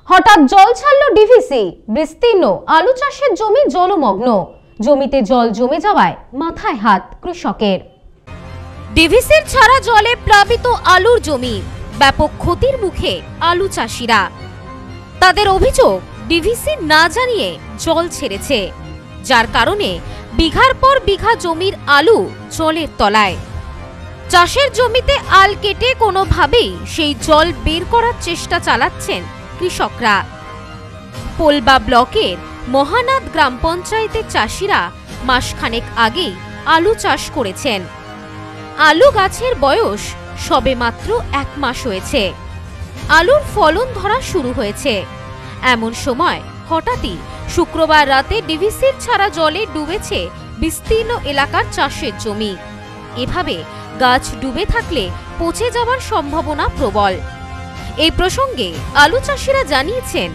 হঠাৎ জল ছাড়ল ডিভিসি। বিস্তীর্ণ আলু চাষের জমি জলমগ্ন। জমিতে জল জমে যাওয়ায় মাথায় হাত কৃষকের। ডিভিসির ছাড়া জলে প্লাবিত আলুর জমি, ব্যাপক ক্ষতির মুখে আলু চাষিরা। তাদের অভিযোগ, ডিভিসি না জানিয়ে জল ছেড়েছে, যার কারণে বিঘার পর বিঘা জমির আলু জলের তলায়। চাষের জমিতে আল কেটে কোনোভাবেই সেই জল বের করার চেষ্টা চালাচ্ছেন কৃষকরা। পোলবা ব্লকের মহানাদ গ্রাম পঞ্চায়েতের চাষিরা মাসখানেক আগেই আলু চাষ করেছেন। আলু গাছের বয়স সবে মাত্র 1 মাস হয়েছে। আলুর ফলন ধরা শুরু হয়েছে। এমন সময় হঠাৎই শুক্রবার রাতে ডিভিসির ছাড়া জলে ডুবেছে বিস্তীর্ণ এলাকার চাষের জমি। এভাবে গাছ ডুবে থাকলে পচে যাওয়ার সম্ভাবনা প্রবল। এই প্রসঙ্গে আলু চাষিরা জানিয়েছেন,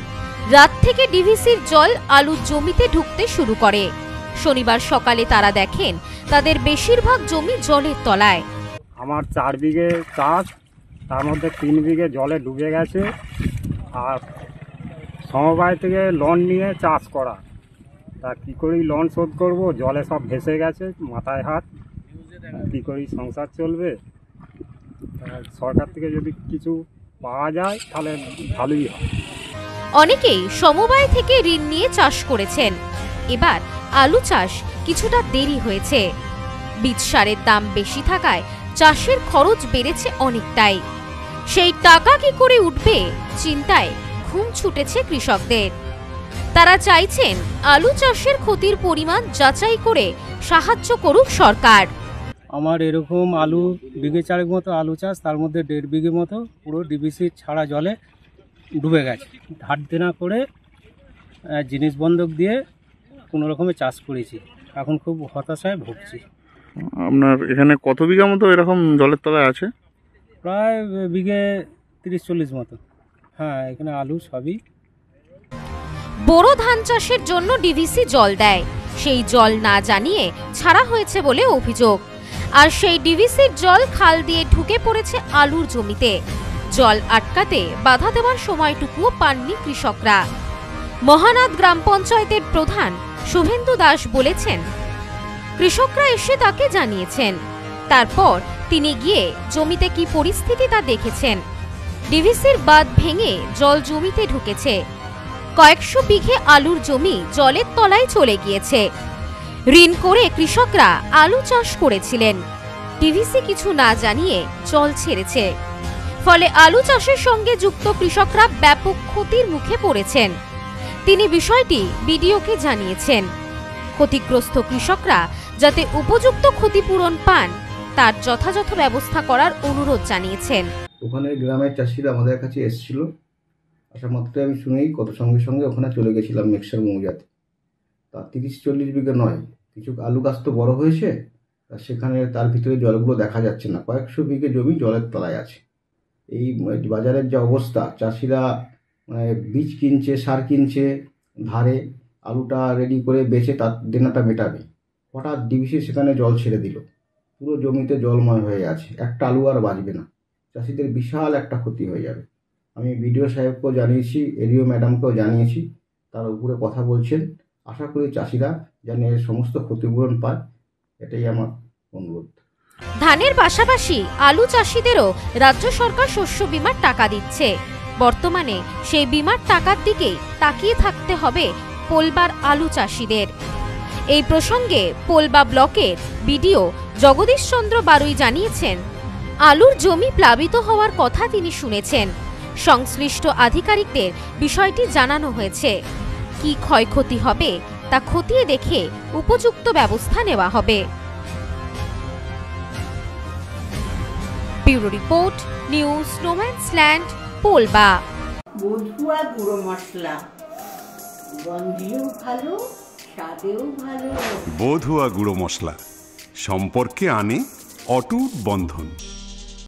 রাত থেকে ডিভিসির জল আলুর জমিতে ঢুকতে শুরু করে। শনিবার সকালে তারা দেখেন তাদের বেশিরভাগ জমি জলের তলায়। আমার 4 বিঘে চাষ, তার মধ্যে 3 বিঘে জলে ডুবে গেছে। আর সমবায় থেকে লোন নিয়ে চাষ করা, তা কী করি লোন শোধ করব? জলে সব ভেসে গেছে, মাথায় হাত। কী করি সংসার চলবে? সরকার থেকে যদি কিছু পাওয়া যায় তাহলে ভালোই হয়। অনেকেই সমবায় থেকে ঋণ নিয়ে চাষ করেছেন। এবার আলু চাষ কিছুটা দেরি হয়েছে। বীজ সারের দাম বেশি থাকায় চাষের খরচ বেড়েছে অনেকটাই। সেই টাকা কি করে উঠবে চিন্তায় ঘুম ছুটেছে কৃষকদের। তারা চাইছেন আলু চাষের ক্ষতির পরিমাণ যাচাই করে সাহায্য করুক সরকার। আমার এরকম আলু বিঘে 4 মতো আলু চাষ, তার মধ্যে 1.5 বিঘে মতো পুরো ডিভিসি ছাড়া জলে ডুবে গেছে। ধার দেনা করে জিনিস বন্ধক দিয়ে কোনো রকমে চাষ করেছি। এখন খুব হতাশায় ভুগছি। আপনার এখানে কত বিঘা মতো এরকম জলের তলায় আছে? প্রায় বিঘে 30-40 মতো। হ্যাঁ, এখানে আলু সবই। বোরো ধান চাষের জন্য ডিভিসি জল দেয়, সেই জল না জানিয়ে ছাড়া হয়েছে বলে অভিযোগ। আর সেই ডিভিসির জল খাল দিয়ে ঢুকে পড়েছে আলুর জমিতে। জল আটকাতে বাধা দেওয়ার সময়টুকুও পাননি কৃষকরা। মহানাদ গ্রাম পঞ্চায়েতের প্রধান শুভেন্দু দাস বলেছেন, কৃষকরা এসে তাকে জানিয়েছেন। তারপর তিনি গিয়ে জমিতে কি পরিস্থিতি তা দেখেছেন। ডিভিসির বাঁধ ভেঙে জল জমিতে ঢুকেছে। কয়েকশো বিঘে আলুর জমি জলের তলায় চলে গিয়েছে। ঋণ করে কৃষকরা আলু চাষ করেছিলেন। ডিভিসি কিছু না জানিয়ে জল ছেড়েছে। ফলে আলু চাষের সঙ্গে যুক্ত কৃষকরা ব্যাপক ক্ষতির মুখে পড়েছেন। তিনি বিষয়টি বিডিওকে জানিয়েছেন। ক্ষতিগ্রস্ত কৃষকরা যাতে উপযুক্ত ক্ষতিপূরণ পান তার যথাযথ ব্যবস্থা করার অনুরোধ জানিয়েছেন। ওখানে গ্রামের চাষিরা আমাদের কাছে এসেছিল। আসা মাত্র আমি শুনেই কত সঙ্গে সঙ্গে ওখানে চলে গেছিলাম মেক্সার মৌজাতে। তা 30-40 বিঘা নয়, কিছু আলু গাছ তো বড় হয়েছে, তা সেখানে তার ভিতরে জলগুলো দেখা যাচ্ছে না। কয়েকশো বিঘে জমি জলের তলায় আছে। এই বাজারের যে অবস্থা, চাষিরা বীজ কিনছে, সার কিনছে, ধারে আলুটা রেডি করে বেচে তার দেনাটা মেটাবে। হঠাৎ ডিভিসি সেখানে জল ছেড়ে দিল, পুরো জমিতে জলময় হয়ে আছে। একটা আলু আর বাঁচবে না। চাষিদের বিশাল একটা ক্ষতি হয়ে যাবে। আমি বিডিও সাহেবকেও জানিয়েছি, এডিও ম্যাডামকেও জানিয়েছি, তার উপরে কথা বলছেন। আশা করি চাষিরা যেন এর সমস্ত ক্ষতিপূরণ পায়, এটাই আমার অনুরোধ। ধানের পাশাপাশি আলু চাষিদেরও রাজ্য সরকার শস্য বীমার টাকা দিচ্ছে। বর্তমানে সেই বীমার টাকার দিকেই তাকিয়ে থাকতে হবে পোলবার আলু চাষিদের। এই প্রসঙ্গে পোলবা ব্লকের বিডিও জগদীশ চন্দ্র বারুই জানিয়েছেন, আলুর জমি প্লাবিত হওয়ার কথা তিনি শুনেছেন। সংশ্লিষ্ট আধিকারিকদের বিষয়টি জানানো হয়েছে। কি ক্ষয়ক্ষতি হবে তা খতিয়ে দেখে উপযুক্ত ব্যবস্থা নেওয়া হবে। Bureau report, news no man's land, Polba. বধুয়া গুঁড়ো মশলা, গন্ধেও ভালো, স্বাদেও ভালো। বধুয়া গুঁড়ো মশলা, সম্পর্কে আনে অটুট বন্ধন।